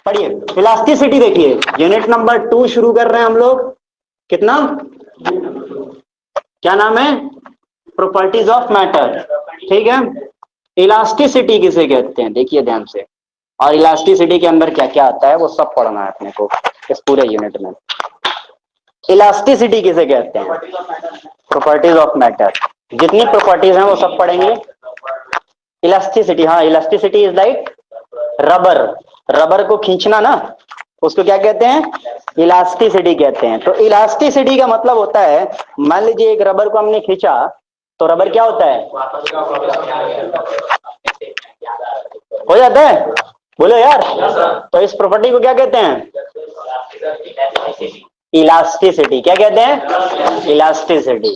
पढ़िए इलास्टिसिटी, देखिए unit number 2 शुरू कर रहे हैं हम लोग। कितना, क्या नाम है? Properties of matter. ठीक है, इलास्टिसिटी किसे कहते हैं देखिए ध्यान से, और इलास्टिसिटी के अंदर क्या क्या आता है वो सब पढ़ना है अपने को इस पूरे यूनिट में। इलास्टिसिटी किसे कहते हैं? Properties of matter. जितनी प्रॉपर्टीज हैं वो सब पढ़ेंगे। इलास्टिसिटी, हाँ elasticity is like rubber, rubber को खींचना ना, उसको क्या कहते हैं? इलास्टिसिटी कहते हैं। तो इलास्टिसिटी का मतलब होता है, मान लीजिए एक रबर को हमने खींचा तो रबर क्या होता है? हो जाता है, बोलो यार। तो इस प्रॉपर्टी को क्या कहते हैं? इलास्टिसिटी। क्या कहते हैं? इलास्टिसिटी।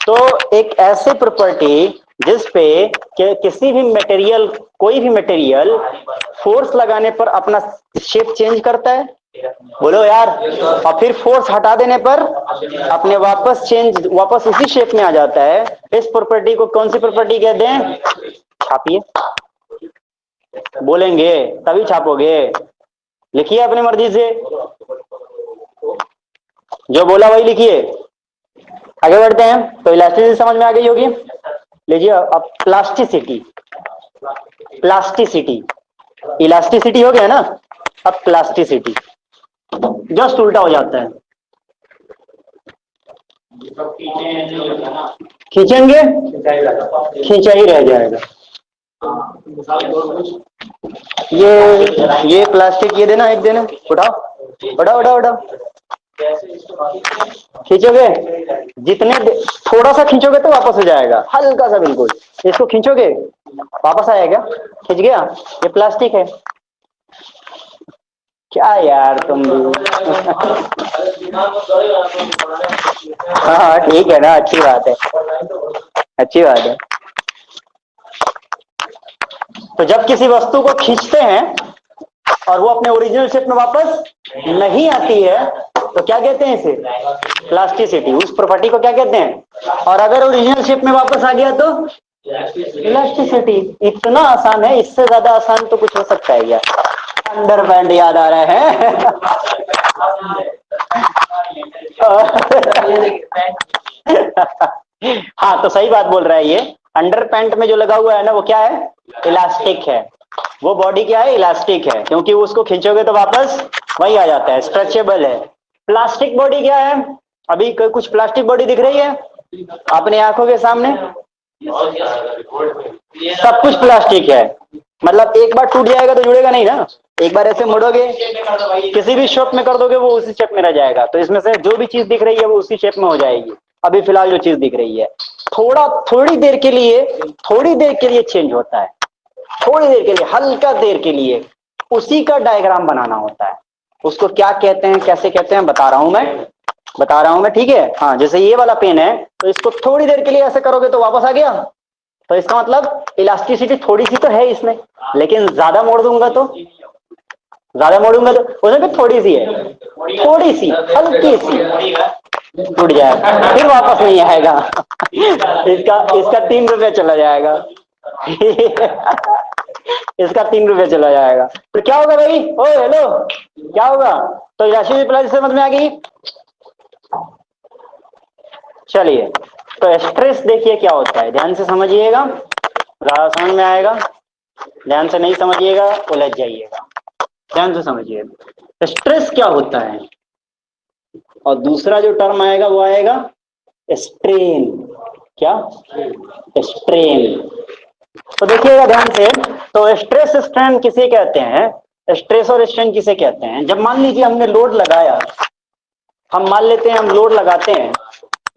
तो एक ऐसी प्रॉपर्टी जिस पे किसी भी मटेरियल, कोई भी मटेरियल फोर्स लगाने पर अपना शेप चेंज करता है, बोलो यार, और फिर फोर्स हटा देने पर अपने वापस उसी शेप में आ जाता है। इस प्रॉपर्टी को कौन सी प्रॉपर्टी कहते हैं? छापिए, बोलेंगे तभी छापोगे, लिखिए अपनी मर्जी से, जो बोला वही लिखिए। आगे बढ़ते हैं। तो इलास्टिसिटी समझ में आ गई होगी। लीजिए अब प्लास्टिसिटी, प्लास्टिसिटी, इलास्टिसिटी हो गया ना, अब प्लास्टिसिटी जस्ट उल्टा हो जाता है। खींचेंगे खींचा ही रह जाएगा। ये प्लास्टिक ये देना, एक देना, उठाओ उठाओ उठाओ उठाओ। खींचोगे, जितने थोड़ा सा खींचोगे तो वापस हो जाएगा, हल्का सा बिल्कुल। इसको खींचोगे वापस आएगा, खींच गया, ये प्लास्टिक है। क्या यार तुम भी हाँ ठीक है ना, अच्छी बात है, अच्छी बात है। तो जब किसी वस्तु को खींचते हैं और वो अपने ओरिजिनल शेप में वापस नहीं आती है तो क्या कहते हैं इसे? प्लास्टिसिटी। उस प्रॉपर्टी को क्या कहते हैं? और अगर ओरिजिनल शेप में वापस आ गया तो इलास्टिसिटी। इतना आसान है, इससे ज्यादा आसान तो कुछ हो सकता है क्या? अंडरपैंट याद आ रहा है हाँ तो सही बात बोल रहा है ये। अंडरपैंट में जो लगा हुआ है ना वो क्या है? इलास्टिक है। वो बॉडी क्या है? इलास्टिक है, क्योंकि उसको खींचोगे तो वापस वही आ जाता है, स्ट्रेचेबल है। प्लास्टिक बॉडी क्या है? अभी कुछ प्लास्टिक बॉडी दिख रही है अपने आंखों के सामने? सब कुछ प्लास्टिक है, मतलब एक बार टूट जाएगा तो जुड़ेगा नहीं ना। एक बार ऐसे मुड़ोगे, किसी भी शेप में कर दोगे वो उसी शेप में रह जाएगा। तो इसमें से जो भी चीज दिख रही है वो उसी शेप में हो जाएगी। अभी फिलहाल जो चीज दिख रही है थोड़ी देर के लिए चेंज होता है, थोड़ी देर के लिए, हल्का देर के लिए उसी का डायग्राम बनाना होता है। उसको क्या कहते हैं, कैसे कहते हैं, बता रहा हूं मैं, ठीक है। हाँ जैसे ये वाला पेन है तो इसको थोड़ी देर के लिए ऐसे करोगे तो वापस आ गया, तो इसका मतलब इलास्टिसिटी थोड़ी सी तो है इसमें, लेकिन ज्यादा मोड़ दूंगा तो उसमें भी थोड़ी सी है, थोड़ी सी हल्की सी टूट जाएगा, फिर वापस नहीं आएगा इसका 3 रुपये चला जाएगा इसका 3 रुपये चला जाएगा। तो क्या होगा भाई? ओ हेलो, क्या होगा? तो इलास्टिसिटी प्लस समझ में आ गई। चलिए तो स्ट्रेस देखिए क्या होता है, ध्यान से समझिएगा, ज्यादा समझ में आएगा। ध्यान से नहीं समझिएगा उलझ जाइएगा, ध्यान से समझिएगा। स्ट्रेस क्या होता है, और दूसरा जो टर्म आएगा वो आएगा स्ट्रेन। क्या? स्ट्रेन। तो देखिएगा ध्यान से, तो स्ट्रेस स्ट्रेन किसे कहते हैं? स्ट्रेस और स्ट्रेन किसे कहते हैं? जब मान लीजिए हमने लोड लगाया, हम मान लेते हैं हम लोड लगाते हैं,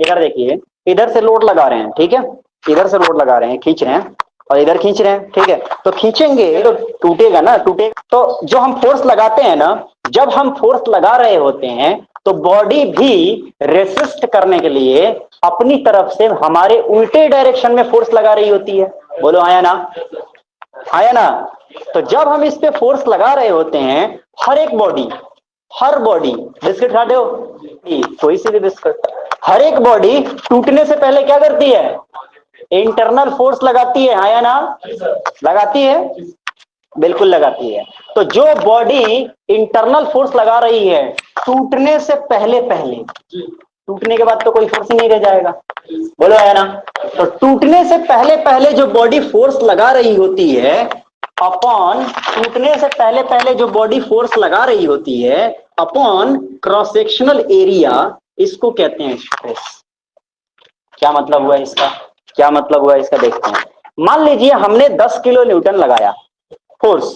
इधर देखिए, इधर से लोड लगा रहे हैं, ठीक है, इधर से लोड लगा रहे हैं, खींच रहे हैं और इधर खींच रहे हैं, ठीक है। तो खींचेंगे तो टूटेगा ना, टूटेगा। तो जो हम फोर्स लगाते हैं ना, जब हम फोर्स लगा रहे होते हैं तो बॉडी भी रेसिस्ट करने के लिए अपनी तरफ से हमारे उल्टे डायरेक्शन में फोर्स लगा रही होती है। बोलो आया ना, आया ना। तो जब हम इस पे फोर्स लगा रहे होते हैं, हर बॉडी बिस्किट खाते हो, कोई सी भी बिस्किट, हर एक बॉडी टूटने से पहले क्या करती है? इंटरनल फोर्स लगाती है, आया ना, लगाती है। बिल्कुल लगाती है। तो जो बॉडी इंटरनल फोर्स लगा रही है टूटने से पहले पहले, टूटने के बाद तो कोई फोर्स ही नहीं रह जाएगा, बोलो है ना। तो टूटने से पहले पहले जो बॉडी फोर्स लगा रही होती है अपॉन, टूटने से पहले पहले जो बॉडी फोर्स लगा रही होती है अपॉन क्रॉस सेक्शनल एरिया, इसको कहते हैं स्ट्रेस। क्या मतलब हुआ इसका, क्या मतलब हुआ इसका देखते हैं। मान लीजिए हमने 10 किलो न्यूटन लगाया फोर्स,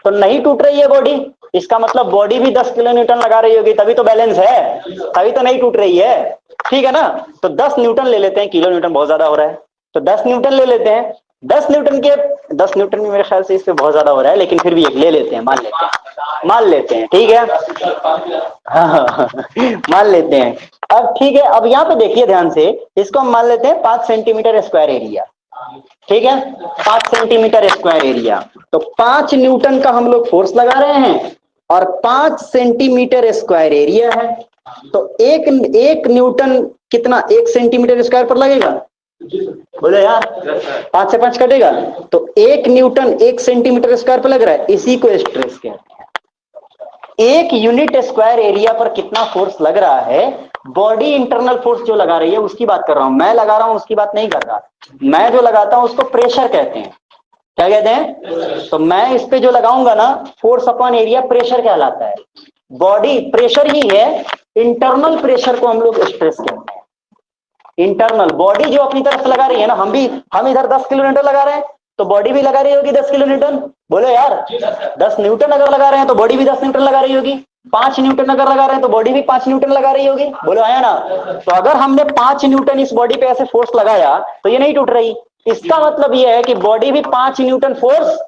तो नहीं टूट रही है बॉडी, इसका मतलब बॉडी भी 10 किलो न्यूटन लगा रही होगी, तभी तो बैलेंस है, तभी तो नहीं टूट रही है, ठीक है ना। तो 10 न्यूटन ले लेते हैं, किलो न्यूटन बहुत ज्यादा हो रहा है, तो 10 न्यूटन ले लेते हैं। 10 न्यूटन के 10 न्यूटन में मेरे ख्याल से इससे बहुत ज्यादा हो रहा है, लेकिन फिर भी एक ले लेते हैं, मान लेते हैं, ठीक है। हाँ मान लेते हैं। अब ठीक है, अब यहाँ पे देखिए ध्यान से, इसको हम मान लेते हैं 5 सेंटीमीटर स्क्वायर एरिया, ठीक है, 5 सेंटीमीटर स्क्वायर एरिया। तो 5 न्यूटन का हम लोग फोर्स लगा रहे हैं और 5 सेंटीमीटर स्क्वायर एरिया है, तो एक न्यूटन कितना, 1 सेंटीमीटर स्क्वायर पर लगेगा, बोलो यार, 5 से 5 कटेगा, तो 1 न्यूटन 1 सेंटीमीटर स्क्वायर पर लग रहा है, इसी को स्ट्रेस कहते हैं। एक यूनिट स्क्वायर एरिया पर कितना फोर्स लग रहा है, बॉडी इंटरनल फोर्स जो लगा रही है उसकी बात कर रहा हूं, मैं लगा रहा हूं उसकी बात नहीं कर रहा। मैं जो लगाता हूं उसको प्रेशर कहते हैं, क्या कहते हैं, तो मैं इस पे जो लगाऊंगा ना, फोर्स अपॉन एरिया प्रेशर कहलाता है। बॉडी प्रेशर ही है, इंटरनल प्रेशर को हम लोग स्ट्रेस कहते हैं। इंटरनल बॉडी जो अपनी तरफ से लगा रही है ना, हम इधर 10 किलो न्यूटन लगा रहे हैं, तो बॉडी भी लगा रही होगी 10 किलो न्यूटन, बोलो यार, 10 न्यूटन अगर लगा रहे हैं तो बॉडी भी 10 न्यूटन लगा रही होगी। 5 न्यूटन अगर लगा रहे हैं तो बॉडी भी 5 न्यूटन लगा रही होगी, बोलो आया ना। तो अगर हमने 5 न्यूटन इस बॉडी पे ऐसे फोर्स लगाया तो ये नहीं टूट रही, इसका मतलब ये है कि बॉडी भी 5 न्यूटन फोर्स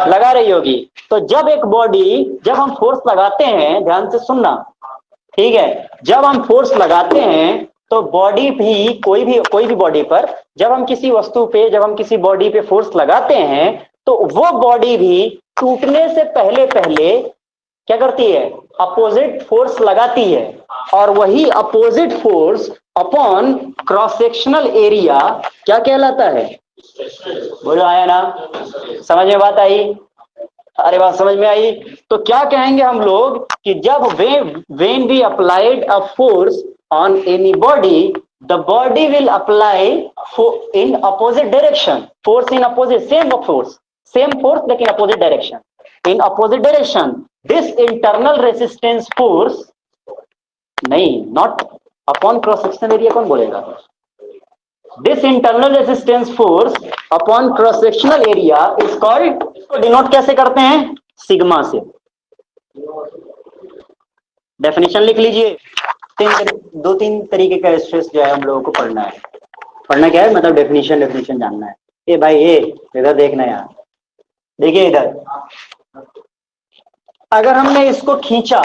लगा रही होगी। तो जब एक बॉडी, जब हम फोर्स लगाते हैं, ध्यान से सुनना, ठीक है, जब हम फोर्स लगाते हैं तो बॉडी भी, कोई भी बॉडी पर, जब हम किसी वस्तु पे, जब हम किसी बॉडी पे फोर्स लगाते हैं तो वो बॉडी भी टूटने से पहले पहले क्या करती है, अपोजिट फोर्स लगाती है, और वही opposite force upon cross sectional area क्या कहलाता है, बोलो आया ना, समझ में बात आई, अरे बात समझ में आई। तो क्या कहेंगे हम लोग कि जब when we applied a force on any body, the body will apply in opposite direction, force in opposite, same force लेकिन opposite direction, in opposite direction, this internal resistance force, नहीं, not upon cross sectional area, कौन बोलेगा, this internal resistance force upon cross sectional area is called, इसको denote कैसे करते हैं, sigma से। Definition लिख लीजिए, 2-3 तरीके का स्ट्रेस जो है हम लोगों को पढ़ना है। पढ़ना क्या है, मतलब डेफिनेशन जानना है। ए भाई, ये इधर देखना यार, देखिए इधर, अगर हमने इसको खींचा,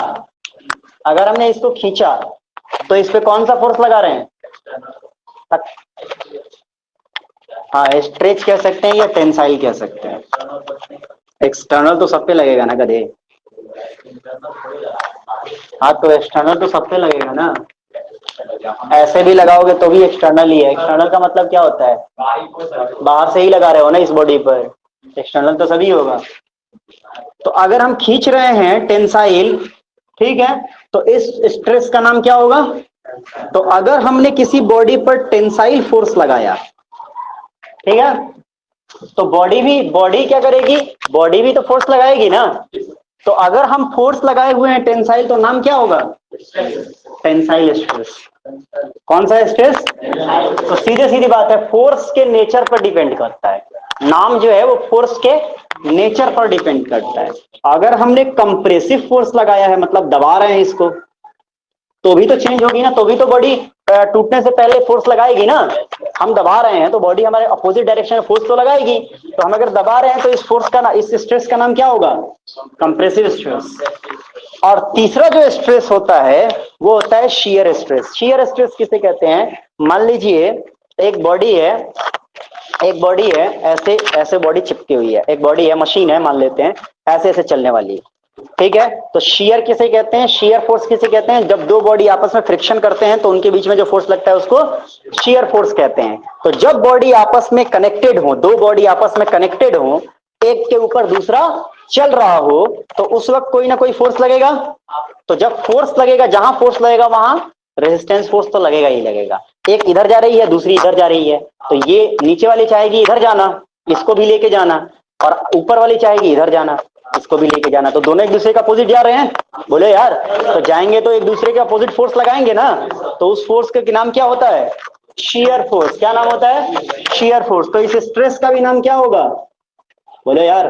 तो इस पे कौन सा फोर्स लगा रहे हैं, हाँ, स्ट्रेच कह सकते हैं या टेंसाइल कह सकते हैं। एक्सटर्नल तो सब पे लगेगा ना गधे, हाँ तो एक्सटर्नल तो सब पे लगेगा ना, ऐसे भी लगाओगे तो भी एक्सटर्नल ही है। एक्सटर्नल का मतलब क्या होता है, बाहर से ही लगा रहे हो ना इस बॉडी पर, एक्सटर्नल तो सभी होगा। तो अगर हम खींच रहे हैं टेंसाइल, ठीक है, तो इस स्ट्रेस का नाम क्या होगा। तो अगर हमने किसी बॉडी पर टेंसाइल फोर्स लगाया, ठीक है, तो बॉडी क्या करेगी, बॉडी भी तो फोर्स लगाएगी ना। तो अगर हम फोर्स लगाए हुए हैं टेंसाइल, तो नाम क्या होगा, टेंसाइल स्ट्रेस। कौन सा स्ट्रेस, तो सीधे सीधी बात है, फोर्स के नेचर पर डिपेंड करता है, नाम जो है वो फोर्स के नेचर पर डिपेंड करता है। अगर हमने कंप्रेसिव फोर्स लगाया है, मतलब दबा रहे हैं इसको, तो भी तो चेंज होगी ना, तो भी तो बॉडी टूटने से पहले फोर्स लगाएगी ना। हम दबा रहे हैं तो बॉडी हमारे अपोजिट डायरेक्शन में फोर्स तो लगाएगी, तो हम अगर दबा रहे हैं तो इस स्ट्रेस का नाम क्या होगा, कंप्रेसिव स्ट्रेस। और तीसरा जो स्ट्रेस होता है वो होता है शियर स्ट्रेस। शियर स्ट्रेस किसे कहते हैं, मान लीजिए एक बॉडी है, ऐसे बॉडी चिपकी हुई है, एक बॉडी है, मशीन है मान लेते हैं, ऐसे चलने वाली, ठीक है। तो शियर किसे कहते हैं, शियर फोर्स किसे कहते हैं, जब दो बॉडी आपस में फ्रिक्शन करते हैं तो उनके बीच में जो फोर्स लगता है उसको शियर फोर्स कहते हैं। तो जब बॉडी आपस में कनेक्टेड हो, दो बॉडी आपस में कनेक्टेड हो, एक के ऊपर दूसरा चल रहा हो तो उस वक्त कोई ना कोई फोर्स लगेगा। तो जब फोर्स लगेगा, जहां फोर्स लगेगा वहां रेजिस्टेंस फोर्स तो लगेगा ही लगेगा। एक इधर जा रही है, दूसरी इधर जा रही है, तो ये नीचे वाली चाहेगी इधर जाना, इसको भी लेके जाना, और ऊपर वाली चाहेगी इधर जाना, इसको भी लेके जाना। तो दोनों एक दूसरे का अपोजिट जा रहे हैं, बोले यार। तो जाएंगे तो एक दूसरे के अपोजिट फोर्स लगाएंगे ना, तो उस फोर्स का नाम क्या होता है? Shear force. क्या नाम होता है? Shear force. तो इस स्ट्रेस का भी नाम क्या होगा? बोलो यार।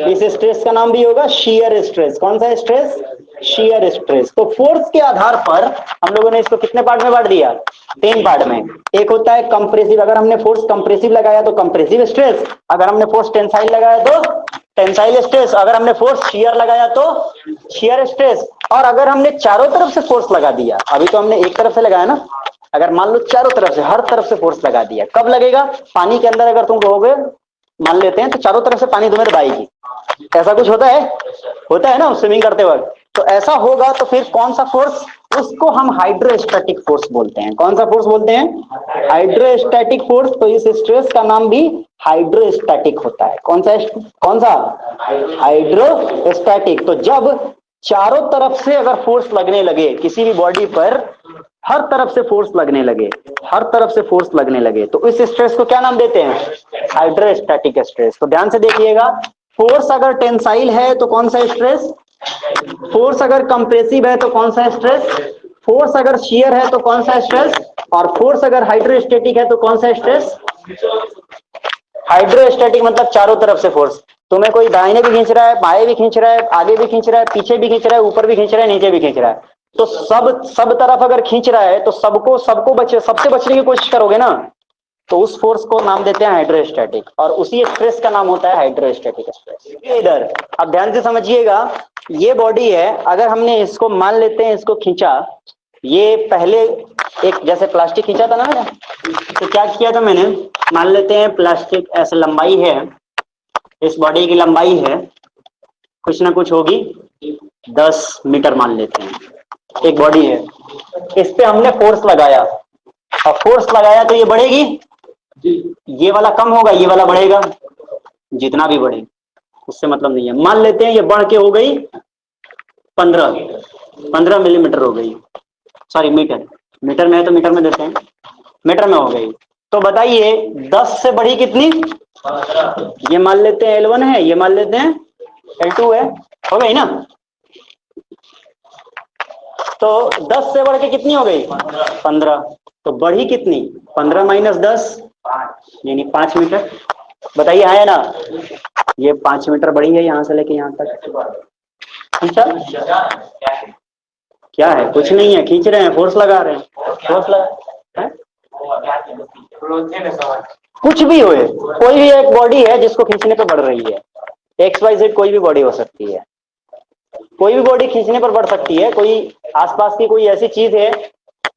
इस स्ट्रेस का नाम भी होगा शियर स्ट्रेस। कौन सा स्ट्रेस? Shear stress. तो फोर्स के आधार पर हम लोगों ने इसको कितने पार्ट में बांट दिया? 3 पार्ट में। एक होता है कंप्रेसिव, अगर हमने फोर्स कंप्रेसिव लगाया तो कंप्रेसिव स्ट्रेस, अगर हमने फोर्स टेंसाइल लगाया तो टेंसाइल स्ट्रेस, अगर हमने फोर्स शियर लगाया तो शियर स्ट्रेस। और अगर हमने चारों तरफ से फोर्स लगा दिया, अभी तो हमने एक तरफ से लगाया ना, अगर मान लो चारों तरफ से, हर तरफ से फोर्स लगा दिया, कब लगेगा? पानी के अंदर अगर तुम रहोगे, मान लेते हैं, तो चारों तरफ से पानी तुम्हें दबाएगी, ऐसा कुछ होता है? होता है ना स्विमिंग करते वक्त। तो ऐसा होगा तो फिर कौन सा फोर्स? उसको हम हाइड्रोस्टैटिक फोर्स बोलते हैं। कौन सा फोर्स बोलते हैं? Hydrostatic force. तो इस स्ट्रेस का नाम भी हाइड्रोस्टैटिक होता है। कौन सा? कौन सा? हाइड्रोस्टैटिक। तो जब चारों तरफ से अगर फोर्स लगने लगे किसी भी बॉडी पर, हर तरफ से फोर्स लगने लगे, हर तरफ से फोर्स लगने लगे, तो इस स्ट्रेस को क्या नाम देते हैं? Hydrostatic stress. तो ध्यान से देखिएगा, फोर्स अगर टेंसाइल है तो कौन सा स्ट्रेस? फोर्स अगर कंप्रेसिव है तो कौन सा स्ट्रेस? फोर्स अगर शियर है तो कौन सा स्ट्रेस? और फोर्स अगर हाइड्रोस्टैटिक है तो कौन सा स्ट्रेस? हाइड्रोस्टैटिक मतलब चारों तरफ से फोर्स। तुम्हें कोई दाहिने भी खींच रहा है, बाएं भी खींच रहा है, आगे भी खींच रहा है, पीछे भी खींच रहा है, ऊपर भी खींच रहा है, नीचे भी खींच रहा है, तो सब तरफ अगर खींच रहा है तो सबको बचे, सबसे बचने की कोशिश करोगे ना, तो उस फोर्स को नाम देते हैं हाइड्रोस्टैटिक, और उसी स्ट्रेस का नाम होता है हाइड्रोस्टैटिक स्ट्रेस। इधर अब ध्यान से समझिएगा, ये बॉडी है, अगर हमने इसको मान लेते हैं, इसको खींचा, ये पहले एक जैसे प्लास्टिक खींचा था ना मैंने, तो क्या किया था मैंने, मान लेते हैं प्लास्टिक ऐसे लंबाई है, इस बॉडी की लंबाई है कुछ ना कुछ होगी 10 मीटर मान लेते हैं, एक बॉडी है, इस पे हमने फोर्स लगाया, और फोर्स लगाया तो ये बढ़ेगी, ये वाला कम होगा, ये वाला बढ़ेगा, जितना भी बढ़े उससे मतलब नहीं है। मान लेते हैं ये बढ़ के हो गई 15 मिलीमीटर हो गई, सॉरी मीटर, मीटर में है तो मीटर में देते हैं, मीटर में हो गई। तो बताइए 10 से बढ़ी कितनी? ये मान लेते हैं L1 है, ये मान लेते हैं L2 है, हो गई ना। तो 10 से बढ़ के कितनी हो गई? 15। तो बढ़ी कितनी? 15 माइनस 10 यानी 5 मीटर। बताइए है ना, ये 5 मीटर बढ़ी है यहां से लेके यहां तक। खींचा? क्या है? कुछ नहीं है, खींच रहे हैं, फोर्स लगा रहे हैं, फोर्स लगा है? कुछ भी हो, कोई भी एक बॉडी है जिसको खींचने पे बढ़ रही है, XYZ कोई भी बॉडी हो सकती है, कोई भी बॉडी खींचने पर बढ़ सकती है। कोई आसपास की कोई ऐसी चीज है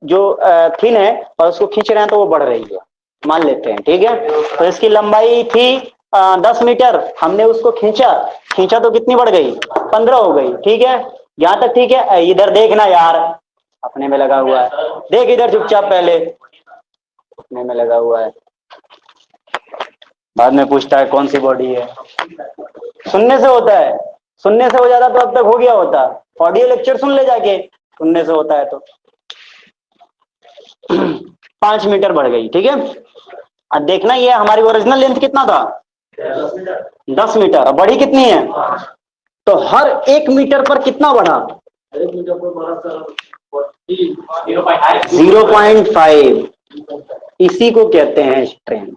जो थिन है और उसको खींच रहे हैं तो वो बढ़ रही है, मान लेते हैं, ठीक है। तो इसकी लंबाई थी 10 मीटर, हमने उसको खींचा, खींचा तो कितनी बढ़ गई? 15 हो गई, ठीक है, यहां तक ठीक है। इधर देखना यार, अपने में लगा हुआ है, देख इधर चुपचाप, पहले अपने में लगा हुआ है, बाद में पूछता है कौन सी बॉडी है। सुनने से होता है, सुनने से हो जाता तो अब तक हो गया होता, ऑडियो लेक्चर सुन ले जाके, सुनने से होता है तो 5 मीटर बढ़ गई, ठीक है। अब देखना ये हमारी ओरिजिनल लेंथ कितना था? 10 मीटर। अब बढ़ी कितनी है? तो हर 1 मीटर पर कितना बढ़ा? 0.5। इसी को कहते हैं स्ट्रेन।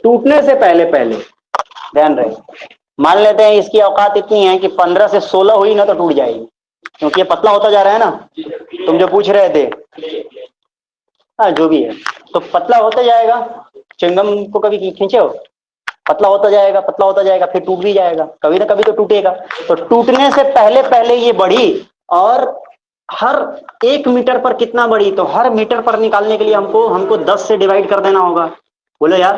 टूटने से पहले पहले ध्यान रहे, मान लेते हैं इसकी औकात इतनी है कि 15 से 16 हुई ना तो टूट जाएगी, क्योंकि ये पतला होता जा रहा है ना, तुम जो पूछ रहे थे, हाँ जो भी है, तो पतला होता जाएगा। च्युइंगम को कभी खींचे हो? पतला होता जाएगा, पतला होता जाएगा, फिर टूट भी जाएगा, कभी ना कभी तो टूटेगा। तो टूटने से पहले पहले ये बढ़ी, और हर 1 मीटर पर कितना बढ़ी? तो हर मीटर पर निकालने के लिए हमको 10 से डिवाइड कर देना होगा। बोलो यार,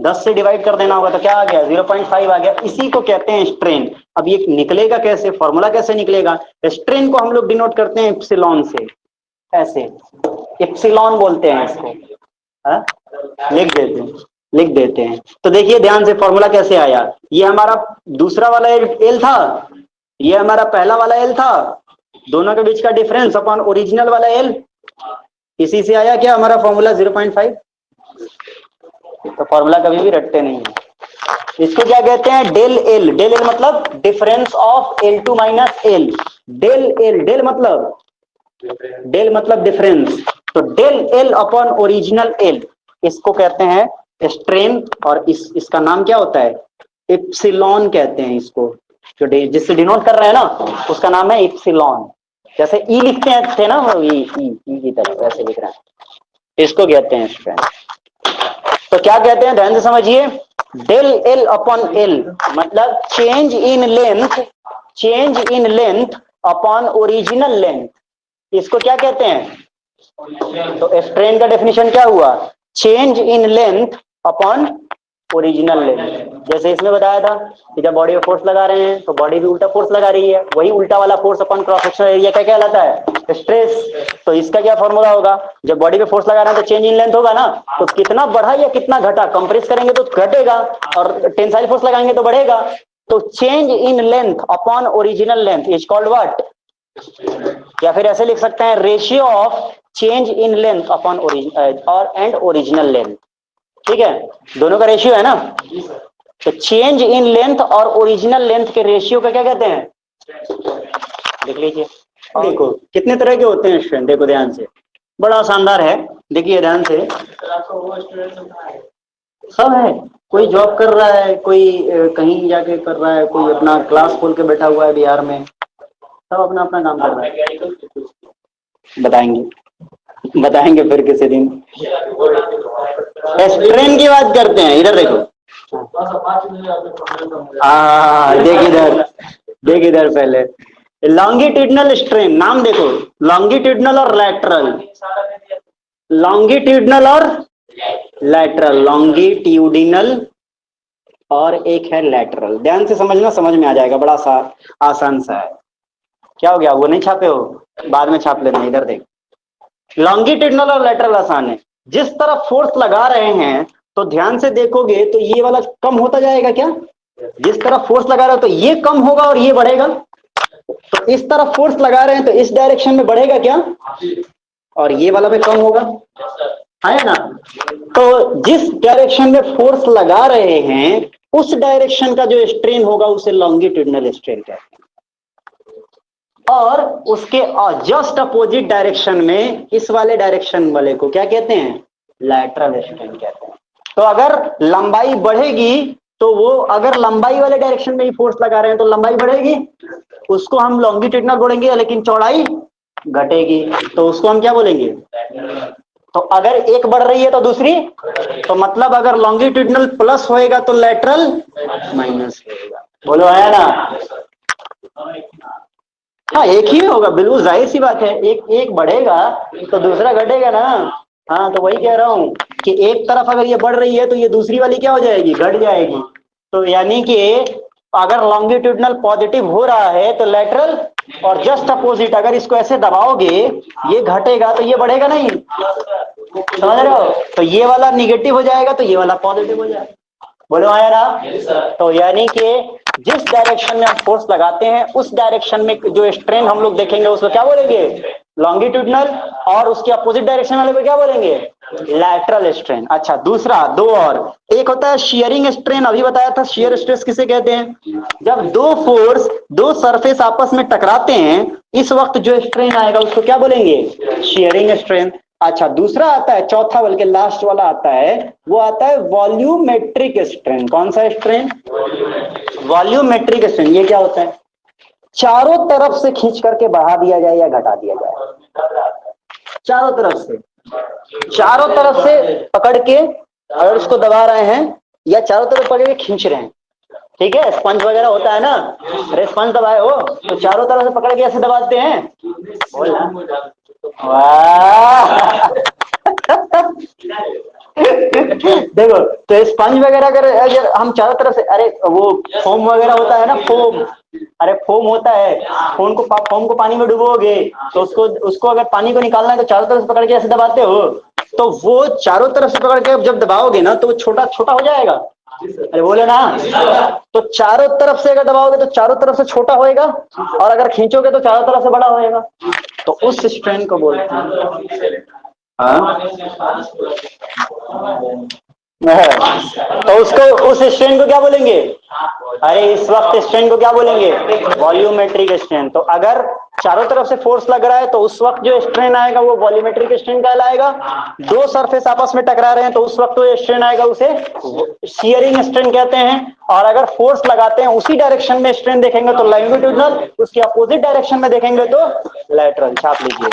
10 से डिवाइड कर देना होगा, तो क्या आ गया? 0.5 आ गया। इसी को कहते हैं स्ट्रेन। अब ये निकलेगा कैसे, फॉर्मूला कैसे निकलेगा? स्ट्रेन को हम लोग डिनोट करते हैं एप्सिलॉन से, ऐसे एप्सिलॉन बोलते हैं इसको, लिख देते हैं लिख देते हैं। तो देखिए ध्यान से फॉर्मूला कैसे आया। ये हमारा दूसरा वाला एल था, ये हमारा पहला वाला एल था, दोनों के बीच का डिफरेंस अपॉन ओरिजिनल वाला एल, इसी से आया क्या हमारा फॉर्मूला 0.5। तो फॉर्मूला कभी भी रटते नहीं है। इसको क्या कहते हैं, डेल एल। डेल एल मतलब difference of L two minus L. Del L, del मतलब डिफरेंस, तो del L upon original L, इसको कहते हैं स्ट्रेन। और इसका नाम क्या होता है, इप्सिलॉन कहते हैं इसको। जो जिससे डिनोट कर रहे हैं ना उसका नाम है इप्सिलॉन। जैसे ई लिखते हैं थे ना, वो ई की तरह वैसे लिख रहे हैं, इसको कहते हैं स्ट्रेन। तो क्या कहते हैं ध्यान से समझिए, डेल एल अपॉन एल मतलब change in length, change in length upon original length, इसको क्या कहते हैं। तो स्ट्रेन का डेफिनेशन क्या हुआ, change in length upon original length. जैसे इसमें बताया था कि जब बॉडी में फोर्स लगा रहे हैं तो बॉडी भी उल्टा फोर्स लगा रही है, वही उल्टा वाला force upon cross sectional area क्या कहलाता है, स्ट्रेस। तो इसका क्या फॉर्मूला होगा, जब बॉडी पे फोर्स लगा रहे हैं तो चेंज इन लेंथ होगा ना, तो कितना बढ़ा या कितना घटा, कंप्रेस करेंगे तो घटेगा और टेंसाइल फोर्स लगाएंगे तो बढ़ेगा। तो change in length upon original length is called what, या फिर ऐसे लिख सकते हैं ratio of change in length upon और एंड ओरिजिनल लेंथ। ठीक है, दोनों का रेशियो है ना। तो चेंज इन लेंथ और ओरिजिनल लेंथ के रेशियो का क्या कहते हैं, देख लीजिए। देखो कितने तरह के होते हैं स्ट्रेन, देखो ध्यान से, बड़ा शानदार है, देखिए ध्यान से। सब है, कोई जॉब कर रहा है, कोई कहीं जाके कर रहा है, कोई अपना क्लास खोल के बैठा हुआ है बिहार में, सब अपना अपना काम कर रहा है। बताएंगे बताएंगे फिर किसी दिन। स्ट्रेन की बात करते हैं, इधर देखो। देख इधर, देख इधर पहले लॉन्गिट्यूडनल स्ट्रेन, नाम देखो, लॉन्गिट्यूडनल और लैटरल, लॉन्गिट्यूडनल और लैटरल, लॉन्गिट्यूडिनल और एक है लैटरल। ध्यान से समझना, समझ में आ जाएगा, बड़ा सा आसान सा है। क्या हो गया, वो नहीं छापे हो, बाद में छाप लेना। इधर देख, लॉन्गिट्यूडनल और लैटरल आसान है। जिस तरफ फोर्स लगा रहे हैं तो ध्यान से देखोगे तो ये वाला कम होता जाएगा क्या, जिस तरफ फोर्स लगा रहे हो तो ये कम होगा और ये बढ़ेगा। तो इस तरफ फोर्स लगा रहे हैं तो इस डायरेक्शन में बढ़ेगा क्या, और ये वाला भी कम होगा, है ना। तो जिस डायरेक्शन में फोर्स लगा रहे हैं उस डायरेक्शन का जो स्ट्रेन होगा उसे लॉन्गिट्यूडनल स्ट्रेन कहते हैं। और उसके जस्ट अपोजिट डायरेक्शन में इस वाले डायरेक्शन वाले को क्या कहते हैं, लैटरल स्ट्रेन कहते हैं। तो अगर लंबाई बढ़ेगी तो वो, अगर लंबाई वाले डायरेक्शन में ही फोर्स लगा रहे हैं तो लंबाई बढ़ेगी, उसको हम लॉन्गिट्यूडनल बोलेंगे, लेकिन चौड़ाई घटेगी तो उसको हम क्या बोलेंगे। तो अगर एक बढ़ रही है तो दूसरी, तो मतलब अगर लॉन्गिट्यूडनल प्लस होएगा तो लैटरल माइनस होएगा। बोलो आया ना। हाँ एक ही होगा, बिल्कुल जाहिर सी बात है, एक एक बढ़ेगा तो दूसरा घटेगा ना। हाँ तो वही कह रहा हूँ कि एक तरफ अगर ये बढ़ रही है तो ये दूसरी वाली क्या हो जाएगी, घट जाएगी। तो यानी कि अगर लॉन्गिट्यूडनल पॉजिटिव हो रहा है तो लेटरल, और जस्ट अपोजिट अगर इसको ऐसे दबाओगे ये घटेगा तो ये बढ़ेगा नहीं, समझ रहे हो। तो ये वाला निगेटिव हो जाएगा तो ये वाला पॉजिटिव हो जाएगा। बोलो आया ना। तो यानी कि जिस डायरेक्शन में हम फोर्स लगाते हैं उस डायरेक्शन में जो स्ट्रेन हम लोग देखेंगे उसको क्या बोलेंगे, लॉन्गिट्यूडनल, और उसके अपोजिट डायरेक्शन वाले को क्या बोलेंगे, लैटरल स्ट्रेन। अच्छा दूसरा, दो और, एक होता है शियरिंग स्ट्रेन, अभी बताया था शियर स्ट्रेस किसे कहते हैं, जब दो फोर्स, दो सरफेस आपस में टकराते हैं इस वक्त जो स्ट्रेन आएगा उसको क्या बोलेंगे, शियरिंग स्ट्रेन। अच्छा दूसरा आता है, चौथा बल्कि लास्ट वाला आता है, वो आता है वॉल्यूमेट्रिक स्ट्रेन। कौन सा स्ट्रेन, वॉल्यूमेट्रिक स्ट्रेन। ये क्या होता है, चारों तरफ से खींच करके बढ़ा दिया जाए या घटा दिया जाए, चारों तरफ से, चारों तरफ से पकड़ के अगर उसको दबा रहे हैं या चारों तरफ पकड़ के खींच रहे हैं, ठीक है, स्पंज वगैरह होता है ना, अरे स्पंज दबाए हो तो चारों तरफ से पकड़ के ऐसे दबाते हैं, वाह देखो तो स्पंज वगैरह अगर हम चारों तरफ से, अरे वो फोम वगैरह होता है ना, फोम, अरे फोम होता है, फोम को पानी में डुबोगे तो उसको उसको अगर पानी को निकालना है तो चारों तरफ से पकड़ के ऐसे दबाते हो, तो वो चारों तरफ से पकड़ के जब दबाओगे ना तो वो छोटा छोटा हो जाएगा। अरे बोले ना, तो चारों तरफ से अगर दबाओगे तो चारों तरफ से छोटा होएगा, और अगर खींचोगे तो चारों तरफ से बड़ा होएगा। तो उस स्ट्रेन को बोलते हैं। हाँ? तो उसको, उस स्ट्रेन को क्या बोलेंगे? अरे इस वक्त स्ट्रेन को क्या बोलेंगे? Volumetric strain. तो अगर चारों तरफ से फोर्स लग रहा है तो उस वक्त जो स्ट्रेन आएगा वो वॉल्यूमेट्रिक स्ट्रेन कहलाएगा। दो सरफेस आपस में टकरा रहे हैं तो उस वक्त जो स्ट्रेन आएगा उसे शियरिंग स्ट्रेन कहते हैं। और अगर फोर्स लगाते हैं उसी डायरेक्शन में स्ट्रेन देखेंगे तो लॉन्गिट्यूडिनल, उसके अपोजिट डायरेक्शन में देखेंगे तो लैटरल। छाप लीजिए।